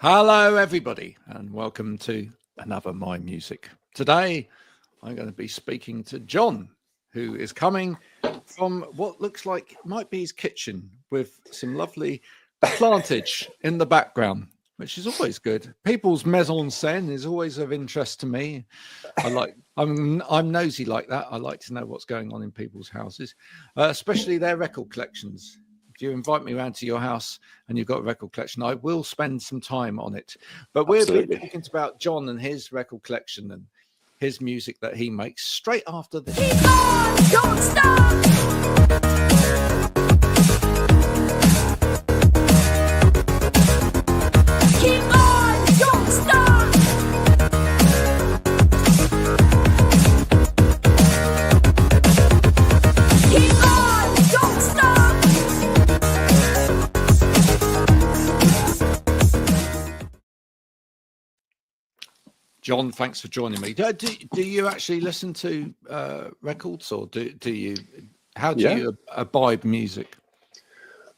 Hello, everybody, and welcome to another MyMusic. Today, I'm going to be speaking to Jon, who is coming from what looks like might be his kitchen with some lovely plantage in the background, which is always good. People's mise-en-scène is always of interest to me. I'm nosy like that. I like to know what's going on in people's houses, especially their record collections. If you invite me around to your house and you've got a record collection, I will spend some time on it. But we'll be talking about Jon and his record collection and his music that he makes straight after this. Keep on, don't stop. Keep on, don't stop. Keep on, don't stop. Jon, thanks for joining me. Do you actually listen to records, or do you? How do you abide music?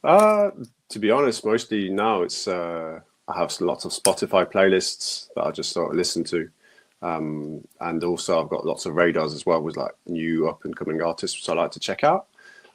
To be honest, mostly now it's I have lots of Spotify playlists that I just sort of listen to, and also I've got lots of radars as well with like new up and coming artists which I like to check out.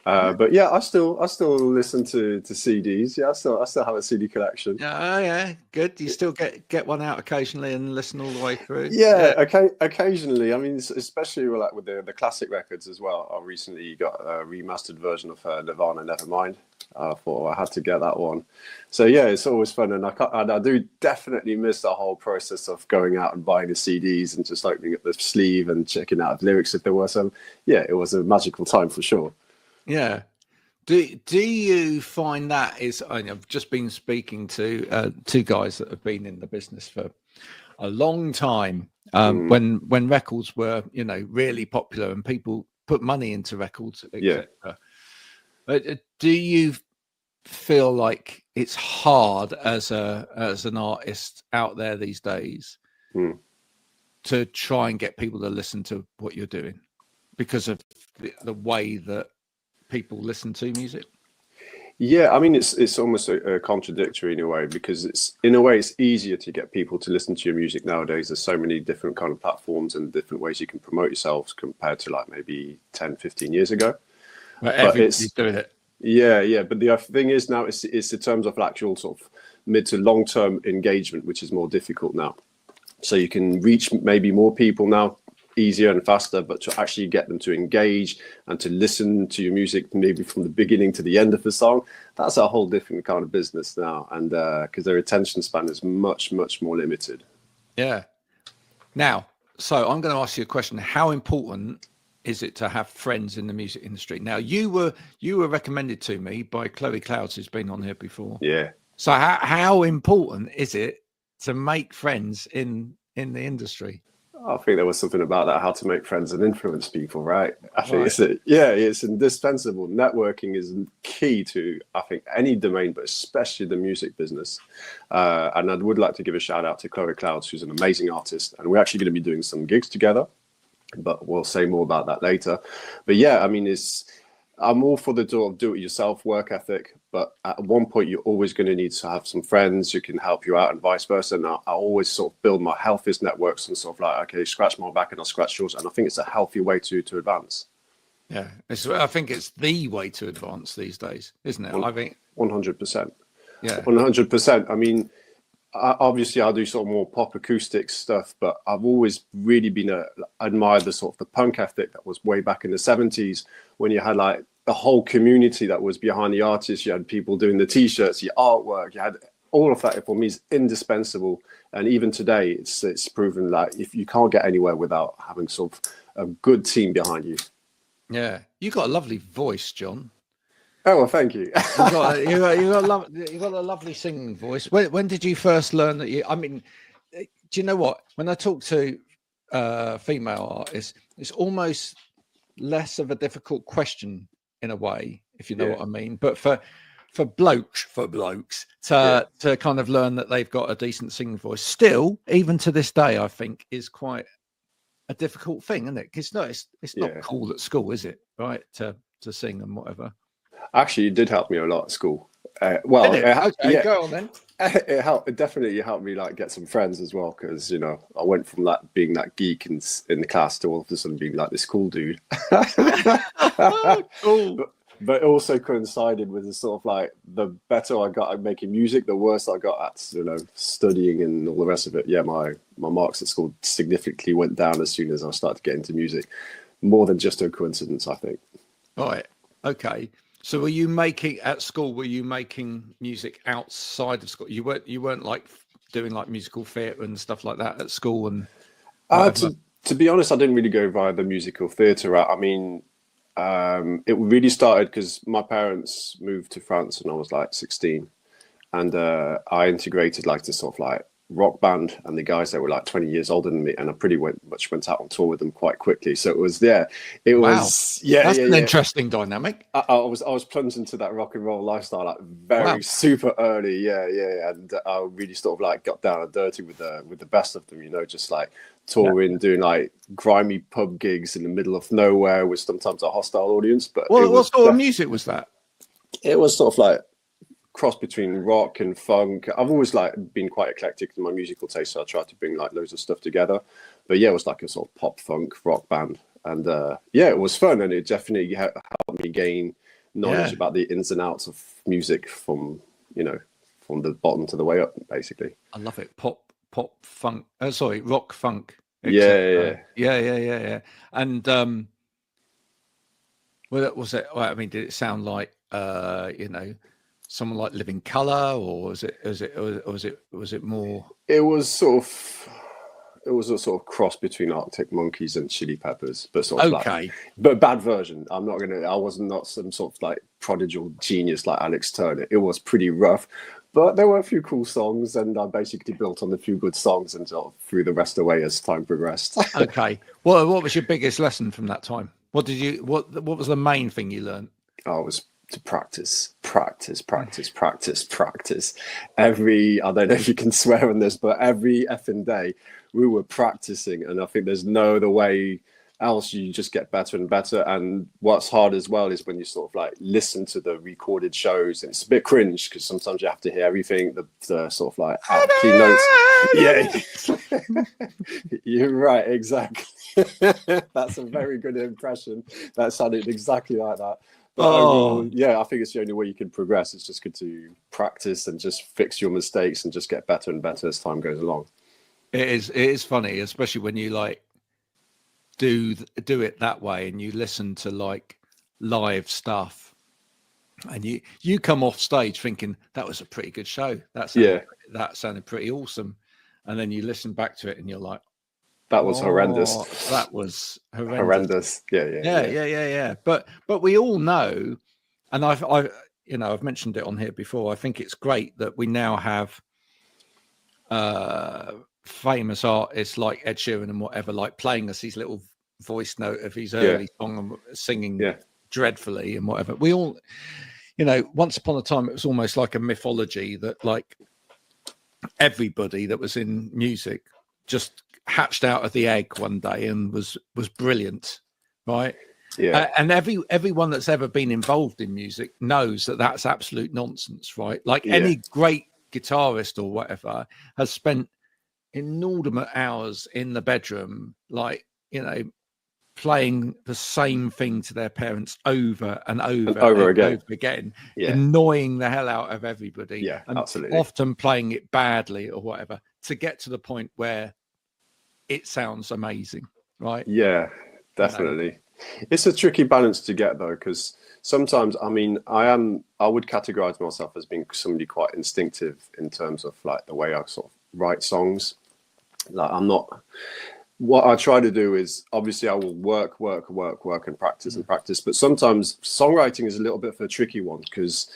But yeah, I still listen to CDs. Yeah, I still have a CD collection. Oh yeah, good. You still get one out occasionally and listen all the way through. Yeah. Okay, occasionally. I mean, especially like with the classic records as well. I recently got a remastered version of Nirvana, Nevermind. I thought I had to get that one. So yeah, it's always fun, and I do definitely miss the whole process of going out and buying the CDs and just opening up the sleeve and checking out the lyrics if there were some. Yeah, it was a magical time for sure. Yeah. Do you find that is? I've just been speaking to two guys that have been in the business for a long time. When records were, really popular and people put money into records, etc. But do you feel like it's hard as an artist out there these days to try and get people to listen to what you're doing because of the way that people listen to music? Yeah, I mean, it's almost a contradictory in a way, because it's easier to get people to listen to your music nowadays. There's so many different kind of platforms and different ways you can promote yourselves compared to like maybe 10, 15 years ago. But everybody's doing it. Yeah. But the thing is now it's in terms of actual sort of mid to long term engagement, which is more difficult now. So you can reach maybe more people now easier and faster, but to actually get them to engage and to listen to your music maybe from the beginning to the end of the song, that's a whole different kind of business now, and because their attention span is much more limited. Yeah. Now, so I'm going to ask you a question. How important is it to have friends in the music industry? Now, you were recommended to me by Chloe Clouds, who's been on here before. Yeah. So how important is it to make friends in the industry? I think there was something about that, how to make friends and influence people, right? I think it's indispensable. Networking is key to, I think, any domain, but especially the music business. And I would like to give a shout out to Chloe Clouds, who's an amazing artist. And we're actually going to be doing some gigs together, but we'll say more about that later. But yeah, I mean, I'm all for the do-it-yourself work ethic, but at one point you're always going to need to have some friends who can help you out and vice versa. And I always sort of build my healthiest networks and sort of like, okay, scratch my back and I'll scratch yours. And I think it's a healthy way to advance. Yeah, I think it's the way to advance these days, isn't it? I think 100%. Yeah, 100%. I mean, obviously I do sort of more pop acoustic stuff, but I've always really been admired the sort of the punk ethic that was way back in the 70s, when you had like the whole community that was behind the artist. You had people doing the t-shirts, your artwork, you had all of that. For me is indispensable. And even today it's proven like if you can't get anywhere without having sort of a good team behind you. Yeah, you got a lovely voice, Jon. Oh, well, thank you. you got a lovely singing voice. When did you first learn that I mean, do you know what? When I talk to female artists, it's almost less of a difficult question in a way, if you know what I mean. But for blokes to kind of learn that they've got a decent singing voice, still, even to this day, I think is quite a difficult thing, isn't it? It's not cool at school, is it? Right, to sing and whatever. Actually, it did help me a lot at school. Okay, go on then. It helped. It definitely helped me like get some friends as well, because I went from that being that geek in the class to all of a sudden being like this cool dude. Cool. But it also coincided with the sort of like the better I got at making music, the worse I got at studying and all the rest of it. Yeah, my marks at school significantly went down as soon as I started to get into music. More than just a coincidence, I think. Right. Okay. So were you making music outside of school? You weren't like doing like musical theatre and stuff like that at school and to be honest, I didn't really go via the musical theatre route. I mean, it really started because my parents moved to France when I was like 16, and I integrated like this sort of like rock band, and the guys that were like 20 years older than me, and I pretty much went out on tour with them quite quickly. So it was wow. That's an interesting dynamic. I was plunged into that rock and roll lifestyle like very super early, and I really sort of like got down and dirty with the best of them, just like touring, doing like grimy pub gigs in the middle of nowhere with sometimes a hostile audience. But what sort of music was that? It was sort of like cross between rock and funk. I've always like been quite eclectic in my musical taste, so I tried to bring like loads of stuff together. But yeah, it was like a sort of pop funk rock band, and it was fun, and it definitely helped me gain knowledge about the ins and outs of music from the bottom to the way up, basically. I love it. Pop funk. Rock funk. Yeah. And was it? Well, I mean, did it sound like someone like Living Colour, or was it more? It was a sort of cross between Arctic Monkeys and Chili Peppers, but sort of but bad version. I was not some sort of like prodigal genius like Alex Turner. It was pretty rough, but there were a few cool songs, and I basically built on a few good songs and sort of threw the rest away as time progressed. Okay. What was your biggest lesson from that time? What was the main thing you learned? I was to practice. Every, I don't know if you can swear on this, but every effing day we were practicing, and I think there's no other way else. You just get better and better. And what's hard as well is when you sort of like listen to the recorded shows, and it's a bit cringe because sometimes you have to hear everything, the sort of like out key notes. Yeah, you're right, exactly. That's a very good impression. That sounded exactly like that. But overall, I think it's the only way you can progress. It's just good to practice and just fix your mistakes and just get better and better as time goes along. It is funny, especially when you like do it that way and you listen to like live stuff, and you come off stage thinking that was a pretty good show. That sounded pretty awesome, and then you listen back to it and you're like, that was horrendous. That was horrendous. Yeah. But we all know, and I've mentioned it on here before. I think it's great that we now have famous artists like Ed Sheeran and whatever, like playing us his little voice note of his early song and singing dreadfully and whatever. We all, once upon a time, it was almost like a mythology that like everybody that was in music just hatched out of the egg one day and was brilliant, right? And everyone that's ever been involved in music knows that that's absolute nonsense, right? Like any great guitarist or whatever has spent inordinate hours in the bedroom, like playing the same thing to their parents over and over again, annoying the hell out of everybody, and absolutely, often playing it badly or whatever to get to the point where it sounds amazing, right? Yeah, definitely. It's a tricky balance to get though, because sometimes, I mean, I would categorize myself as being somebody quite instinctive in terms of like the way I sort of write songs. Like what I try to do is, obviously I will work and practice, but sometimes songwriting is a little bit of a tricky one, because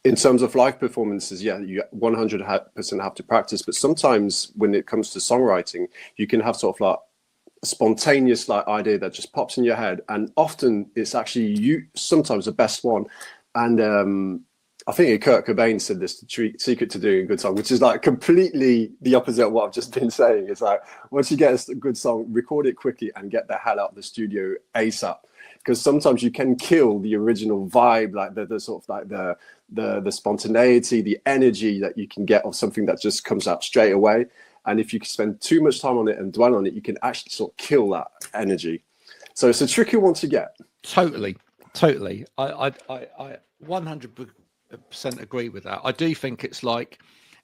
in terms of live performances, you 100% have to practice, but sometimes when it comes to songwriting, you can have sort of like a spontaneous like idea that just pops in your head, and often it's actually sometimes the best one. And I think Kurt Cobain said this, the secret to doing a good song, which is like completely the opposite of what I've just been saying. It's like, once you get a good song, record it quickly and get the hell out of the studio ASAP. because sometimes you can kill the original vibe, like the sort of like the spontaneity, the energy that you can get of something that just comes out straight away. And if you spend too much time on it and dwell on it, you can actually sort of kill that energy. So it's a tricky one to get. Totally. I 100% agree with that. I do think it's like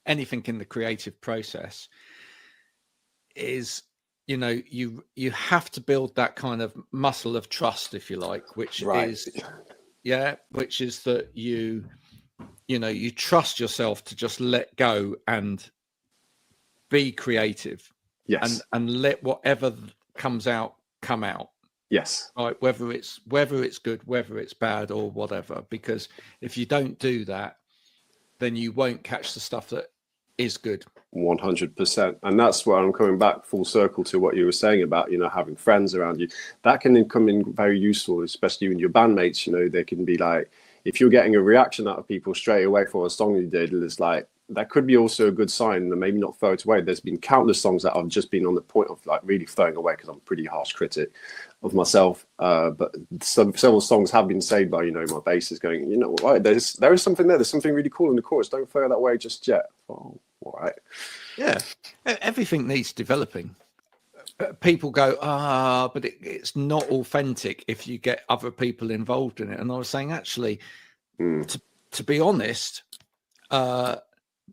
anything in the creative process is, you know, you have to build that kind of muscle of trust, if you like, which is that you trust yourself to just let go and be creative. Yes. And let whatever comes out come out. Yes. Right, whether it's good, whether it's bad, or whatever. Because if you don't do that, then you won't catch the stuff that is good. 100%. And that's where I'm coming back full circle to what you were saying about, you know, having friends around you. That can come in very useful, especially in your bandmates. You know, they can be like, if you're getting a reaction out of people straight away for a song you did, it's like, that could be also a good sign, and maybe not throw it away. There's been countless songs that I've just been on the point of like really throwing away because I'm a pretty harsh critic of myself. But several songs have been saved by, you know, my bassist going, you know what, there is something there. There's something really cool in the chorus. Don't throw it that way just yet. Oh, all right. Yeah, everything needs developing. People go, but it's not authentic if you get other people involved in it. And I was saying, actually, to be honest,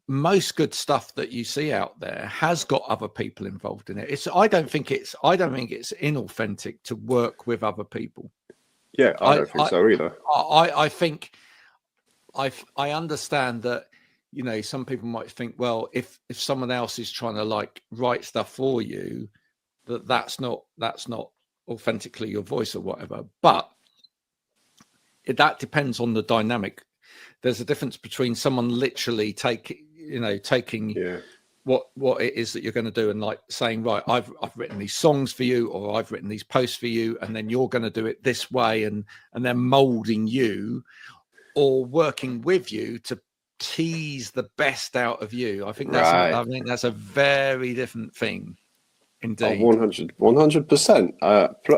most good stuff that you see out there has got other people involved in it. I don't think it's inauthentic to work with other people. Yeah, I don't think so either. I think I understand that, you know, some people might think, well, if someone else is trying to like write stuff for you, that's not authentically your voice or whatever. But that depends on the dynamic. There's a difference between someone literally taking what it is that you're going to do and like saying, right, I've written these songs for you, or I've written these posts for you, and then you're going to do it this way, and they're molding you, or working with you to tease the best out of you. I think that's a very different thing. Indeed. 100%.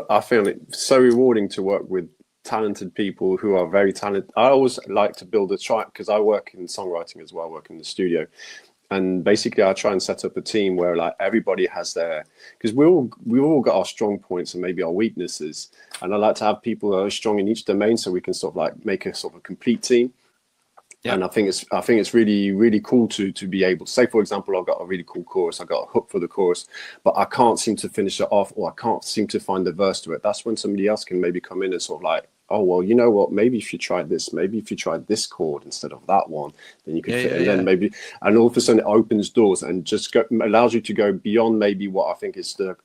I feel it so rewarding to work with talented people who are very talented. I always like to build a tribe because I work in songwriting as well, work in the studio, and basically I try and set up a team where like everybody has their, because we all got our strong points and maybe our weaknesses, and I like to have people who are strong in each domain so we can sort of like make a sort of a complete team. Yeah. And I think it's really, really cool to be able to say, for example, I've got a really cool chorus, I got a hook for the chorus, but I can't seem to finish it off, or I can't seem to find the verse to it. That's when somebody else can maybe come in and sort of like, oh, well, you know what, maybe if you tried this, maybe if you tried this chord instead of that one, then you could fit it in. Maybe, and all of a sudden it opens doors and just allows you to go beyond maybe what I think is the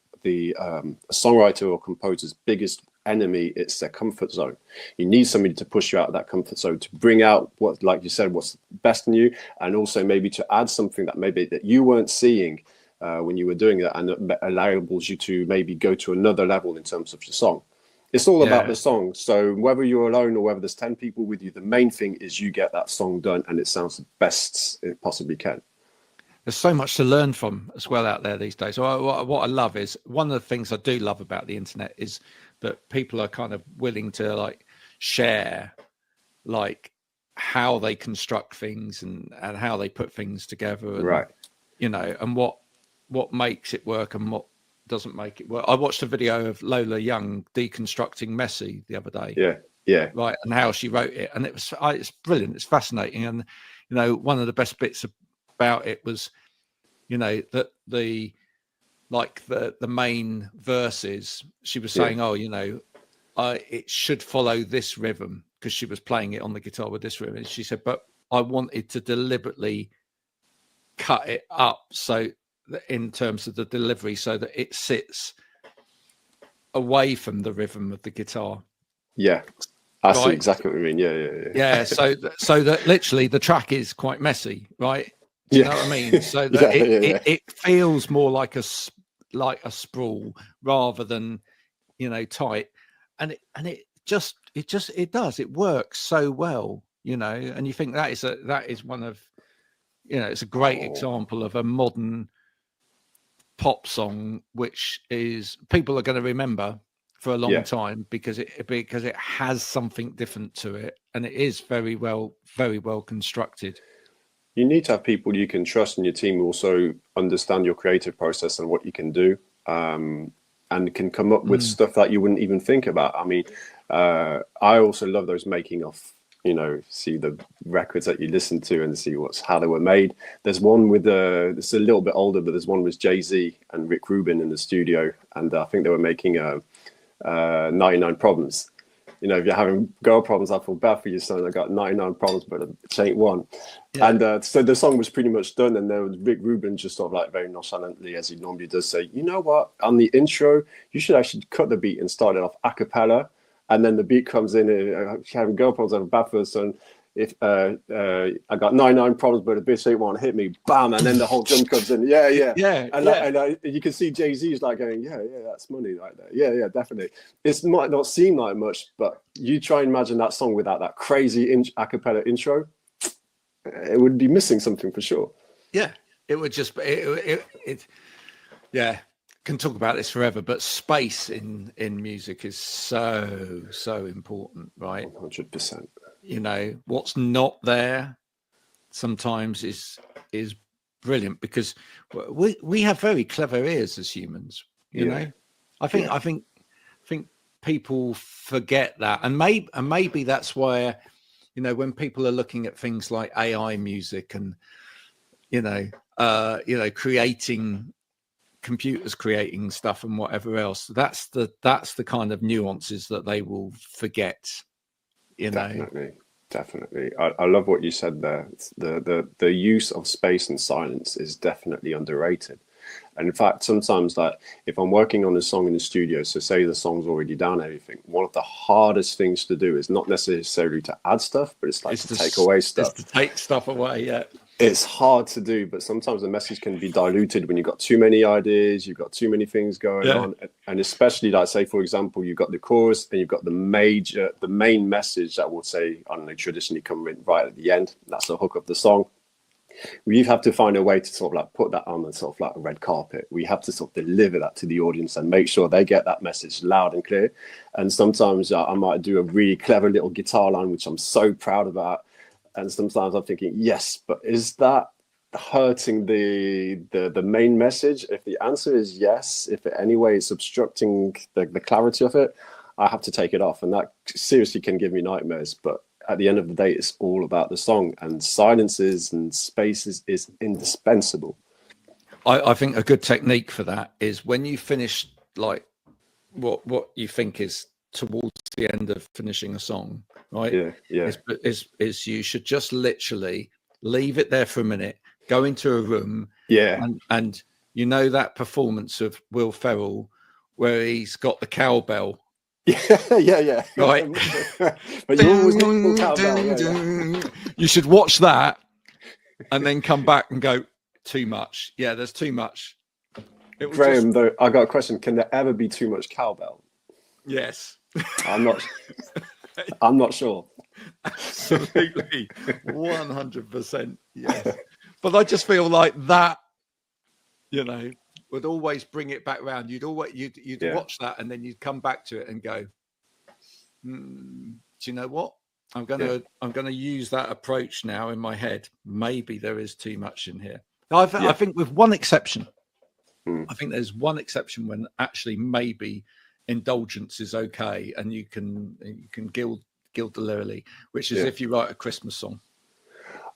songwriter or composer's biggest enemy. It's their comfort zone. You need somebody to push you out of that comfort zone, to bring out what, like you said, what's best in you, and also maybe to add something that maybe that you weren't seeing when you were doing that, and it enables you to maybe go to another level in terms of your song. It's all about the song. So whether you're alone or whether there's 10 people with you, the main thing is you get that song done and it sounds the best it possibly can. There's so much to learn from as well out there these days. So what I love is, one of the things I do love about the internet is that people are kind of willing to like share like how they construct things and how they put things together, and, right, you know, and what makes it work and what doesn't make it work. I watched a video of Lola Young deconstructing Messi the other day. Yeah. Right. And how she wrote it. And it's brilliant. It's fascinating. And, you know, one of the best bits about it was, you know, that the main verses, she was saying, oh, you know, it should follow this rhythm, because she was playing it on the guitar with this rhythm. And she said, but I wanted to deliberately cut it up so in terms of the delivery, so that it sits away from the rhythm of the guitar. Yeah, I see exactly what you mean. Yeah. So that literally the track is quite messy, right? Do you know what I mean? So that it feels more like a sprawl rather than, you know, tight, and it does. It works so well, you know. And you think that is one of, you know, it's a great example of a modern pop song which is people are going to remember for a long Yeah. time because it has something different to it, and it is very well constructed. You need to have people you can trust in your team who also understand your creative process and what you can do, and can come up with stuff that you wouldn't even think about. I mean, I also love those making of, see the records that you listen to and see how they were made. There's one with it's a little bit older, but there's one with Jay-Z and Rick Rubin in the studio, and I think they were making 99 Problems. If you're having girl problems, I feel bad for you, son. I got 99 problems, but it ain't one. Yeah. And so the song was pretty much done. And there was Rick Rubin just sort of like very nonchalantly, as he normally does, say, you know what? On the intro, you should actually cut the beat and start it off a cappella. And then the beat comes in, and having girl problems, I have a bad for the son. If I got 99 problems, but a bitch ain't want to hit me, bam, and then the whole drum comes in. And you can see Jay-Z's like going, yeah, that's money right there. Yeah, definitely. It might not seem like much, but you try and imagine that song without that crazy a cappella intro, it would be missing something for sure. Yeah, it would just can talk about this forever, but space in music is so important, right? 100%. What's not there sometimes is brilliant, because we have very clever ears as humans. I think people forget that, and maybe that's why when people are looking at things like AI music and computers creating stuff and whatever else, that's the kind of nuances that they will forget. Definitely. I love what you said there. The use of space and silence is definitely underrated. And in fact, sometimes, like, if I'm working on a song in the studio, so say the song's already done, everything, one of the hardest things to do is not necessarily to add stuff, but it's to take away stuff. It's to take stuff away, yeah. It's hard to do, but sometimes the message can be diluted when you've got too many ideas, you've got too many things going on. And especially, like, say, for example, you've got the chorus and you've got the main message that will say, I don't know, traditionally come in right at the end. That's the hook of the song. We have to find a way to sort of like put that on sort of like a red carpet. We have to sort of deliver that to the audience and make sure they get that message loud and clear. And sometimes I might do a really clever little guitar line, which I'm so proud about. And sometimes I'm thinking, yes, but is that hurting the main message? If the answer is yes, if in any way it's obstructing the clarity of it, I have to take it off. And that seriously can give me nightmares. But at the end of the day, it's all about the song, and silences and spaces is indispensable. I think a good technique for that is when you finish, like, what you think is towards the end of finishing a song, right? Yeah. Is you should just literally leave it there for a minute, go into a room, and that performance of Will Ferrell where he's got the cowbell. Yeah. Right. But you always get cowbell. You should watch that and then come back and go, too much. Yeah, there's too much. Graham, though, I got a question. Can there ever be too much cowbell? Yes. I'm not sure. Absolutely. 100%. Yes. But I just feel like that, would always bring it back round. You'd watch that and then you'd come back to it and go, do you know what? I'm gonna use that approach now in my head. Maybe there is too much in here. I think with one exception, I think there's one exception when actually maybe indulgence is okay and you can gild the lily, which is if you write a Christmas song.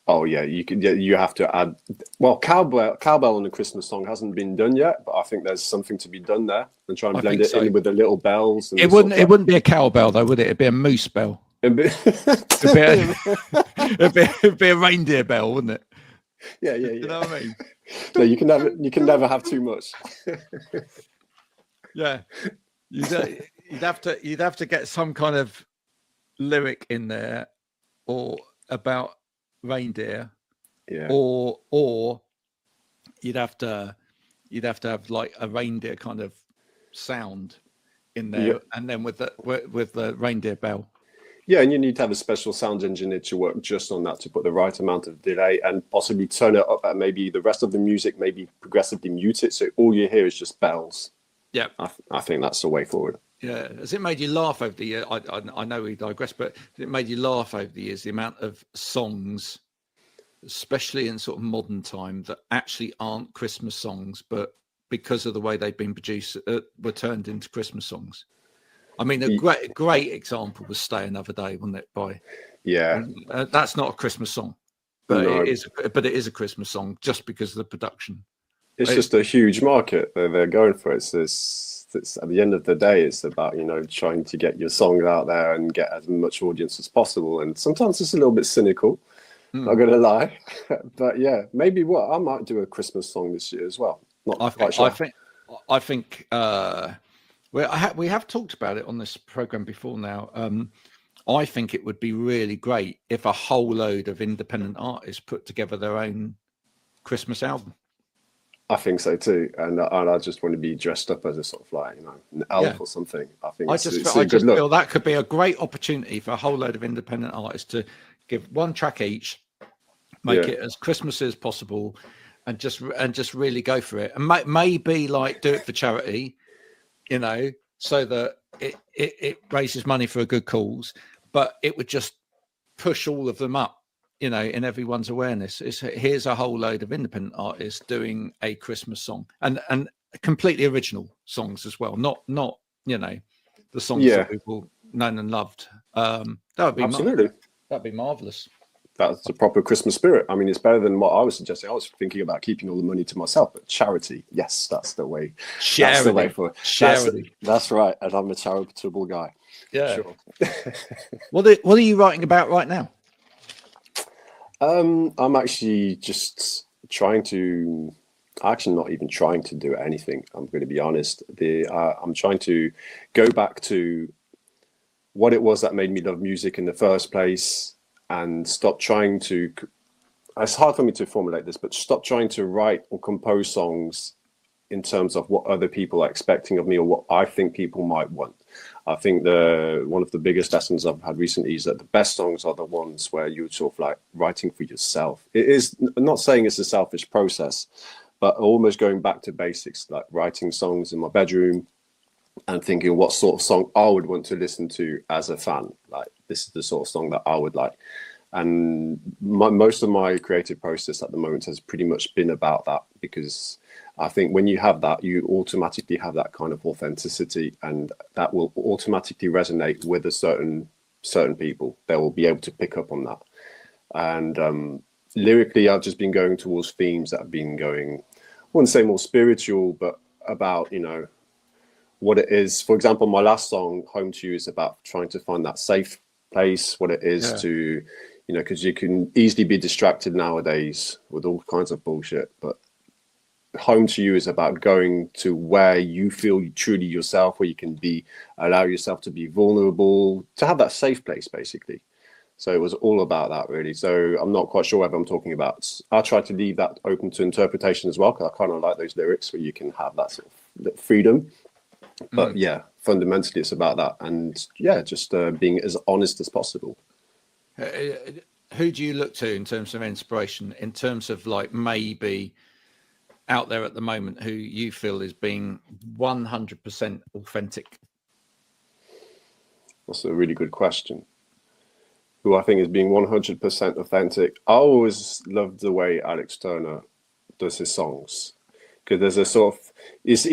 Oh yeah, you have to add. Well, cowbell on a Christmas song hasn't been done yet, but I think there's something to be done there, and try and blend it in with the little bells. And it wouldn't be a cowbell though, would it? It'd be a moose bell. It'd be a reindeer bell, wouldn't it? Yeah. You know what I mean? No, you can never have too much. Yeah, you'd have to get some kind of lyric in there, or about reindeer, or you'd have to have like a reindeer kind of sound in there, and then with the reindeer bell. Yeah, and you need to have a special sound engineer to work just on that, to put the right amount of delay and possibly turn it up at maybe the rest of the music, maybe progressively mute it, so all you hear is just bells. Yeah, I think that's the way forward. Yeah. Has it made you laugh over the year? I know we digress, but has it made you laugh over the years, the amount of songs, especially in sort of modern time, that actually aren't Christmas songs, but because of the way they've been produced, were turned into Christmas songs? I mean, a great example was "Stay Another Day," wasn't it? Yeah. That's not a Christmas song, but No. it is. But it is a Christmas song just because of the production. It's just a huge market they're going for. It's at the end of the day, it's about, trying to get your song out there and get as much audience as possible. And sometimes it's a little bit cynical, not gonna lie. But yeah, maybe I might do a Christmas song this year as well. Not quite sure. I think we have talked about it on this program before now. I think it would be really great if a whole load of independent artists put together their own Christmas album. I think so too, and I just want to be dressed up as a sort of like an elf or something. I think I just feel that could be a great opportunity for a whole load of independent artists to give one track each, make it as Christmassy as possible, and just really go for it, and maybe like do it for charity, so that it raises money for a good cause, but it would just push all of them up. In everyone's awareness. Here's a whole load of independent artists doing a Christmas song, and completely original songs as well. Not the songs that people known and loved. That would be absolutely. That'd be marvelous. That's a proper Christmas spirit. I mean, it's better than what I was suggesting. I was thinking about keeping all the money to myself, but charity, yes, that's the way. Charity. That's the way for it. Charity. That's right. And I'm a charitable guy. Yeah. Sure. What are you writing about right now? I'm actually just not even trying to do anything. I'm going to be honest. I'm trying to go back to what it was that made me love music in the first place, and stop trying to. It's hard for me to formulate this, but stop trying to write or compose songs in terms of what other people are expecting of me or what I think people might want. I think one of the biggest lessons I've had recently is that the best songs are the ones where you're sort of like writing for yourself. It is, I'm not saying it's a selfish process, but almost going back to basics, like writing songs in my bedroom and thinking what sort of song I would want to listen to as a fan. Like, this is the sort of song that I would like. And most of my creative process at the moment has pretty much been about that, because I think when you have that, you automatically have that kind of authenticity, and that will automatically resonate with certain people. They will be able to pick up on that. And lyrically, I've just been going towards themes that have been going, I wouldn't say more spiritual, but about, what it is. For example, my last song, Home to You, is about trying to find that safe place, what it is to, because you can easily be distracted nowadays with all kinds of bullshit, but Home to You is about going to where you feel truly yourself, where you can allow yourself to be vulnerable, to have that safe place, basically. So it was all about that, really. So I'm not quite sure whether I'm talking about. I try to leave that open to interpretation as well, because I kind of like those lyrics where you can have that sort of freedom. But yeah, fundamentally, it's about that, and just being as honest as possible. Who do you look to in terms of inspiration? In terms of like maybe out there at the moment, who you feel is being 100% authentic? That's a really good question. Who I think is being 100% authentic. I always loved the way Alex Turner does his songs, because there's a sort of, it's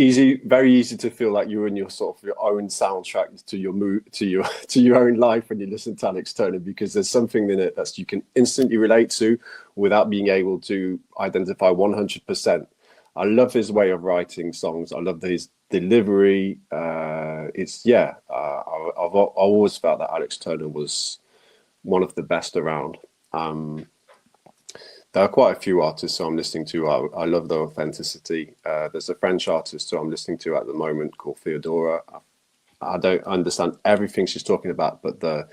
very easy to feel like you're in your sort of your own soundtrack to your mood, to your own life when you listen to Alex Turner, because there's something in it that you can instantly relate to without being able to identify 100%. I love his way of writing songs. I love his delivery. I've always felt that Alex Turner was one of the best around. There are quite a few artists who I'm listening to. I love their authenticity. There's a French artist who I'm listening to at the moment called Theodora. I don't understand everything she's talking about, but the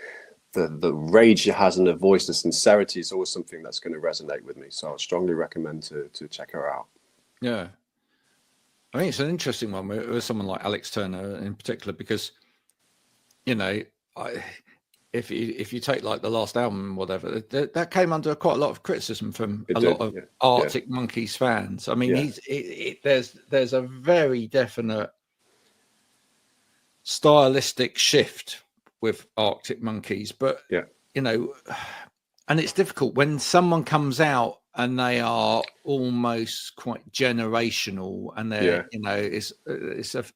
rage she has in her voice, the sincerity, is always something that's going to resonate with me. So I strongly recommend to check her out. Yeah, I think it's an interesting one with someone like Alex Turner in particular, because if you take like the last album, whatever, that came under quite a lot of criticism from lot of Arctic Monkeys fans. I mean, there's a very definite stylistic shift with Arctic Monkeys, but Yeah. you know, and it's difficult when someone comes out and they are almost quite generational, and they're, you know,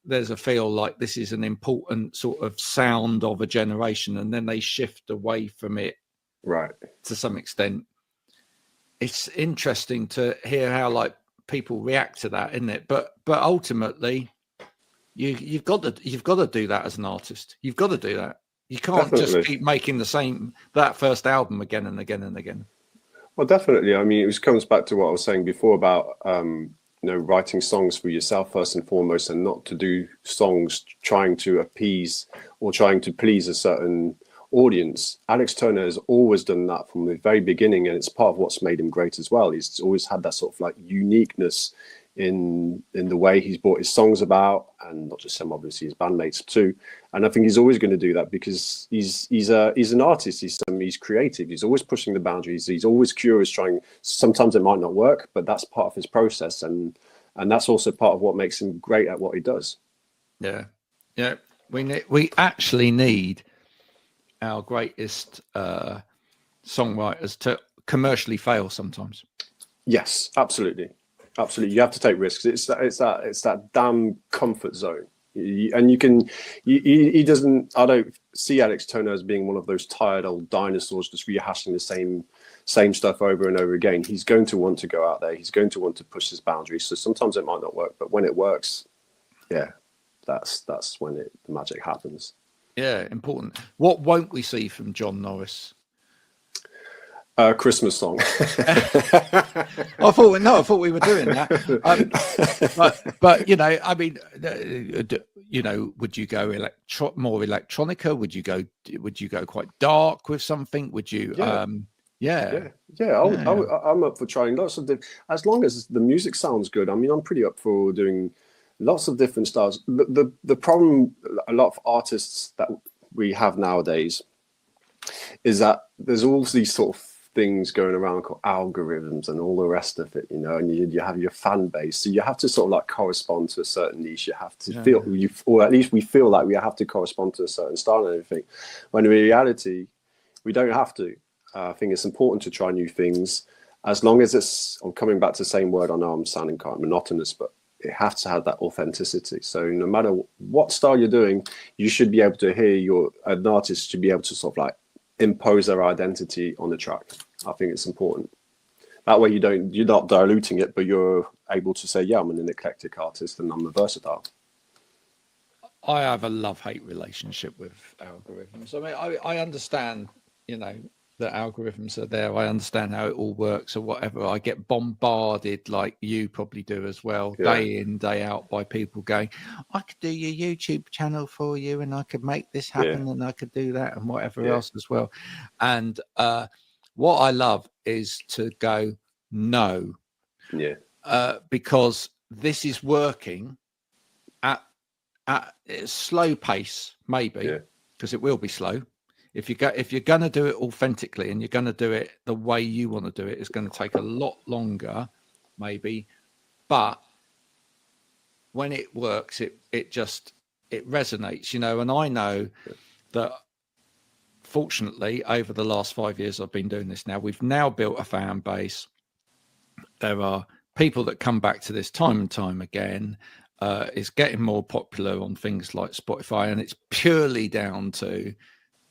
there's a feel like this is an important sort of sound of a generation, and then they shift away from it, right, to some extent. It's interesting to hear how like people react to that, isn't it? But ultimately, you've got to do that as an artist. You've got to do that. You can't just keep making that first album again and again and again. Well, definitely. I mean, it comes back to what I was saying before about you know, writing songs for yourself first and foremost, and not to do songs trying to appease or trying to please a certain audience. Alex Turner has always done that from the very beginning, and it's part of what's made him great as well. He's always had that sort of like uniqueness in the way he's brought his songs about, and not just him, obviously his bandmates too. And I think he's always going to do that because he's an artist. He's creative. He's always pushing the boundaries. He's always curious, trying. Sometimes it might not work, but that's part of his process, and that's also part of what makes him great at what he does. Yeah, yeah. We actually need our greatest songwriters to commercially fail sometimes. Yes, absolutely. Absolutely, you have to take risks. It's that damn comfort zone, and he doesn't. I don't see Alex Turner as being one of those tired old dinosaurs just rehashing the same stuff over and over again. He's going to want to go out there. He's going to want to push his boundaries. So sometimes it might not work, but when it works, yeah, that's when the magic happens. Yeah, important. What won't we see from Jon Norris? Christmas song. I thought we were doing that. But you know, I mean, you know, would you go more electronica? Would you go quite dark with something? Would you? Yeah. I'm up for trying lots of as long as the music sounds good. I mean, I'm pretty up for doing lots of different styles. The problem a lot of artists that we have nowadays is that there's all these sort of things going around called algorithms and all the rest of it, you know, and you have your fan base, so you have to sort of like correspond to a certain niche. You have to or at least we feel like we have to correspond to a certain style and everything, when in reality we don't have to. I think it's important to try new things, as long as it's, I'm coming back to the same word, I know I'm sounding kind of monotonous, but it has to have that authenticity. So no matter what style you're doing, you should be able to hear an artist should be able to sort of like impose their identity on the track. I think it's important. That way you're not diluting it, but you're able to say, yeah, I'm an eclectic artist and I'm a versatile. I have a love-hate relationship with algorithms. I mean, I understand, you know, that algorithms are there. I understand how it all works or whatever. I get bombarded, like you probably do as well, day in, day out, by people going, I could do your YouTube channel for you, and I could make this happen, and I could do that, and whatever else as well. And what I love is to go, no, because this is working at a slow pace, maybe, because it will be slow. If you're going to do it authentically and you're going to do it the way you want to do it, it's going to take a lot longer, maybe. But when it works, it resonates, you know. And I know that, fortunately, over the last 5 years I've been doing this now, we've now built a fan base. There are people that come back to this time and time again. It's getting more popular on things like Spotify, and it's purely down to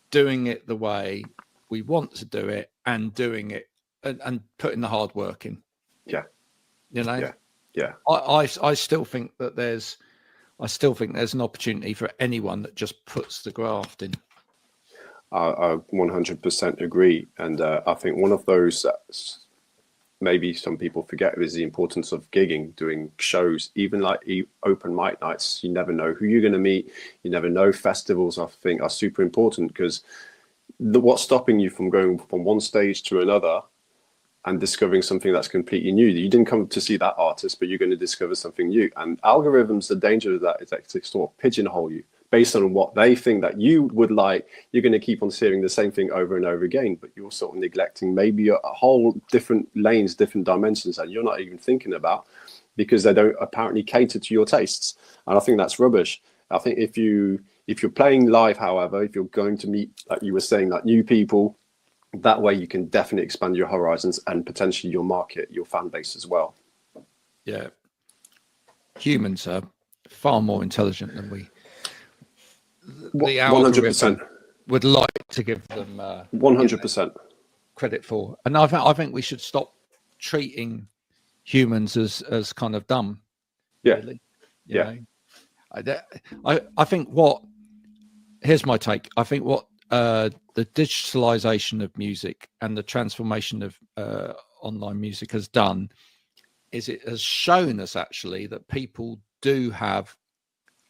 doing it the way we want to do it, and doing it and putting the hard work in. Yeah. You know? Yeah. I still think that there's an opportunity for anyone that just puts the graft in. I 100% agree. And I think one of those that maybe some people forget is the importance of gigging, doing shows, even like open mic nights. You never know who you're going to meet. You never know. Festivals, I think, are super important, because what's stopping you from going from one stage to another and discovering something that's completely new? You didn't come to see that artist, but you're going to discover something new. And algorithms, the danger of that is that they sort of pigeonhole you based on what they think that you would like. You're going to keep on hearing the same thing over and over again, but you're sort of neglecting maybe a whole different lanes, different dimensions that you're not even thinking about, because they don't apparently cater to your tastes. And I think that's rubbish. I think if you If you're playing live, however, if you're going to meet, like you were saying, like new people, that way you can definitely expand your horizons and potentially your market, your fan base as well. Yeah. Humans are far more intelligent than we. The algorithm 100%. would like to give them 100% credit for. And I think we should stop treating humans as kind of dumb. Yeah. Really. You know? I think here's my take. I think what the digitalization of music and the transformation of online music has done is it has shown us actually that people do have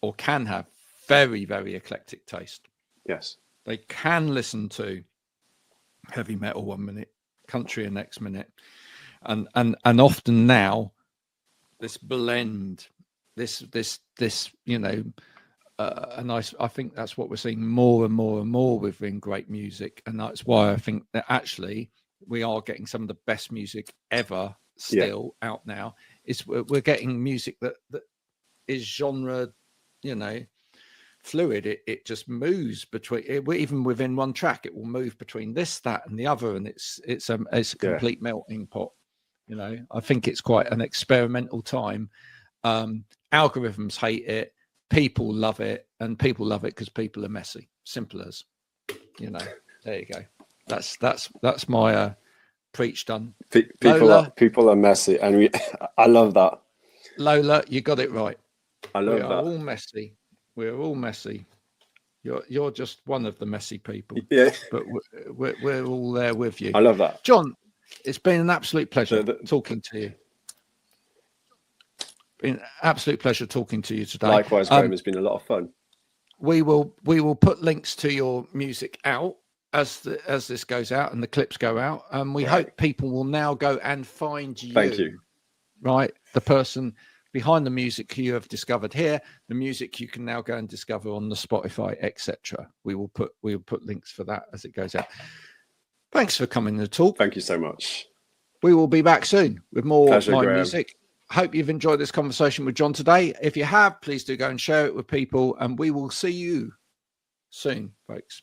or can have very, very eclectic taste. Yes. They can listen to heavy metal 1 minute, country the next minute. And often now this blend, this, you know, and I think that's what we're seeing more and more and more within great music. And that's why I think that actually we are getting some of the best music ever still out now. Is we're getting music that is genre, you know, fluid. It just moves between even within one track. It will move between this, that, and the other, and it's a complete melting pot. You know, I think it's quite an experimental time. Algorithms hate it. People love it, and people love it because people are messy. Simple as, you know. There you go. That's my preach done. People are messy, and I love that. Lola, you got it right. I love we that. are all messy. We're all messy. You're just one of the messy people. Yeah, but we're all there with you. I love that, Jon. It's been an absolute pleasure talking to you. Been an absolute pleasure talking to you today. Likewise, Graham. It's been a lot of fun. We will put links to your music out as this goes out and the clips go out, and we hope people will now go and find you. Thank you. Right, the person behind the music you have discovered here, the music you can now go and discover on the Spotify, etc. We will put links for that as it goes out. Thanks for coming to talk. Thank you so much. We will be back soon with more Pleasure, My Graham. Music. Hope you've enjoyed this conversation with Jon today. If you have, please do go and share it with people, and we will see you soon, folks.